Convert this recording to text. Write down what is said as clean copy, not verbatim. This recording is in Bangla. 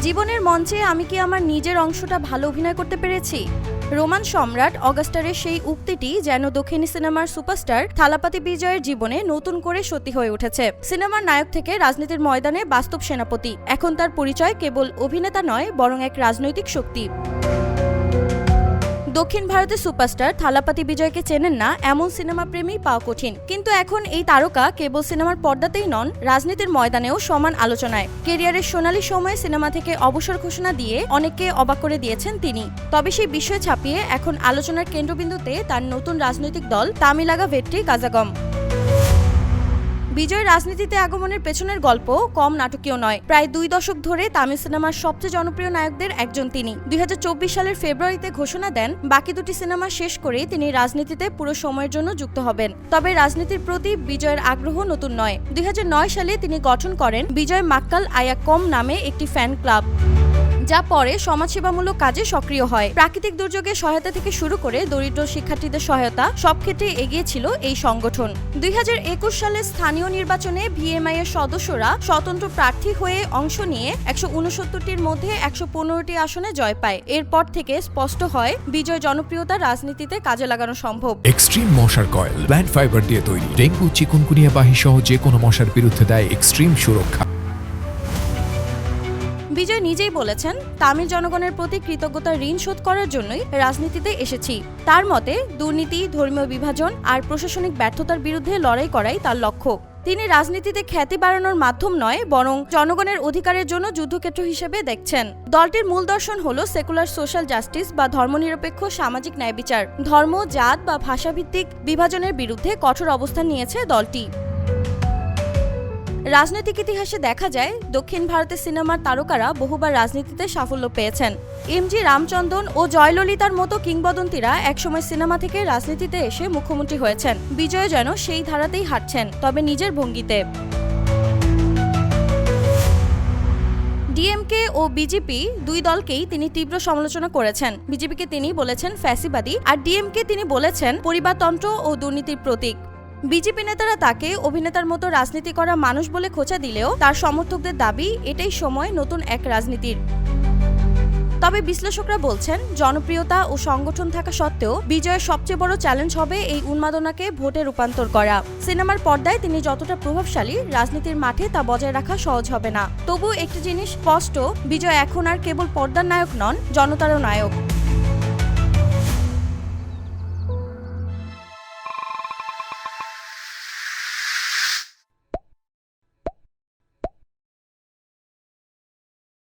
জীবনের মঞ্চে আমি কি আমার নিজের অংশটা ভালো অভিনয় করতে পেরেছি? রোমান সম্রাট অগাস্টারের সেই উক্তিটি যেন দক্ষিণী সিনেমার সুপারস্টার থালাপতি বিজয়ের জীবনে নতুন করে সত্যি হয়ে উঠেছে। সিনেমার নায়ক থেকে রাজনীতির ময়দানে বাস্তব সেনাপতি। এখন তার পরিচয় কেবল অভিনেতা নয়, বরং এক রাজনৈতিক শক্তি। দক্ষিণ ভারতের সুপারস্টার থালাপতি বিজয়কে চেনেন না এমন সিনেমা প্রেমী পাওয়া কঠিন, কিন্তু এখন এই তারকা কেবল সিনেমার পর্দাতেই নন, রাজনীতির ময়দানেও সমান আলোচনায়। কেরিয়ারের সোনালী সময়ে সিনেমা থেকে অবসর ঘোষণা দিয়ে অনেককে অবাক করে দিয়েছেন তিনি। তবে সেই বিষয় ছাপিয়ে এখন আলোচনার কেন্দ্রবিন্দুতে তার নতুন রাজনৈতিক দল তামিলাগা ভেট্রি কাজাগম। বিজয় রাজনীতিতে আগমনের পেছনের গল্প কম নাটকীয় নয়। প্রায় 2 দশক ধরে তামিল সিনেমার সবচেয়ে জনপ্রিয় নায়কদের একজন তিনি। 2024 সালের ফেব্রুয়ারিতে ঘোষণা দেন বাকি 2টি সিনেমা শেষ করেই তিনি রাজনীতিতে পুরো সময়ের জন্য যুক্ত হবেন। তবে রাজনীতির প্রতি বিজয়ের আগ্রহ নতুন নয়। 2009 সালে তিনি গঠন করেন বিজয় মাক্কাল আয়াক্কম নামে একটি ফ্যান ক্লাব, যা পরে সমাজসেবামূলক কাজে সক্রিয় হয়। প্রাকৃতিক দুর্যোগের সহায়তা থেকে শুরু করে দরিদ্র শিক্ষার্থীদের সহায়তা সব ক্ষেত্রে এগিয়ে ছিল এই সংগঠন। 2021 সালের স্থানীয় নির্বাচনে ভিএমআই এর সদস্যরা স্বতন্ত্র প্রার্থী হয়ে অংশ নিয়ে 169টির মধ্যে 115টি আসনে জয় পায়। এরপর থেকে স্পষ্ট হয় বিজয় জনপ্রিয়তা রাজনীতিতে কাজে লাগানো সম্ভব। এক্সট্রিম মশার কয়েল প্ল্যান্ট ফাইবার দিয়ে তৈরি, ডেঙ্গু, চিকুনগুনিয়া বাহি সহ যে কোনো মশার বিরুদ্ধে দেয় এক্সট্রিম সুরক্ষা। বিজয় নিজেই বলেছেন, তামিল জনগণের প্রতি কৃতজ্ঞতার ঋণ শোধ করার জন্যই রাজনীতিতে এসেছি। তার মতে দুর্নীতি, ধর্মীয় বিভাজন আর প্রশাসনিক ব্যর্থতার বিরুদ্ধে লড়াই করাই তার লক্ষ্য। তিনি রাজনীতিতে খ্যাতি বাড়ানোর মাধ্যম নয়, বরং জনগণের অধিকারের জন্য যুদ্ধক্ষেত্র হিসেবে দেখছেন। দলটির মূল দর্শন হল সেকুলার সোশ্যাল জাস্টিস বা ধর্মনিরপেক্ষ সামাজিক ন্যায়বিচার। ধর্ম, জাত বা ভাষাভিত্তিক বিভাজনের বিরুদ্ধে কঠোর অবস্থান নিয়েছে দলটি। রাজনৈতিক ইতিহাসে দেখা যায় দক্ষিণ ভারতের সিনেমার তারকারা বহুবার রাজনীতিতে সাফল্য পেয়েছেন। এমজি রামচন্দ্রন ও জয়ললিতার মতো কিংবদন্তিরা একসময় সিনেমা থেকে রাজনীতিতে এসে মুখ্যমন্ত্রী হয়েছেন। বিজয় যেন সেই ধারাতেই হাঁটছেন, তবে নিজের ভঙ্গিতে। ডিএমকে ও বিজেপি দুই দলকেই তিনি তীব্র সমালোচনা করেছেন। বিজেপিকে তিনি বলেছেন ফ্যাসিবাদী, আর ডিএমকে তিনি বলেছেন পরিবারতন্ত্র ও দুর্নীতির প্রতীক। বিজেপি নেতারা তাকে অভিনেতার মতো রাজনীতি করা মানুষ বলে খোঁচা দিলেও তার সমর্থকদের দাবি এটাই সময় নতুন এক রাজনীতির। তবে বিশ্লেষকরা বলছেন জনপ্রিয়তা ও সংগঠন থাকা সত্ত্বেও বিজয়ের সবচেয়ে বড় চ্যালেঞ্জ হবে এই উন্মাদনাকে ভোটে রূপান্তর করা। সিনেমার পর্দায় তিনি যতটা প্রভাবশালী, রাজনীতির মাঠে তা বজায় রাখা সহজ হবে না। তবু একটি জিনিস স্পষ্ট, বিজয় এখন আর কেবল পর্দার নায়ক নন, জনতারও নায়ক।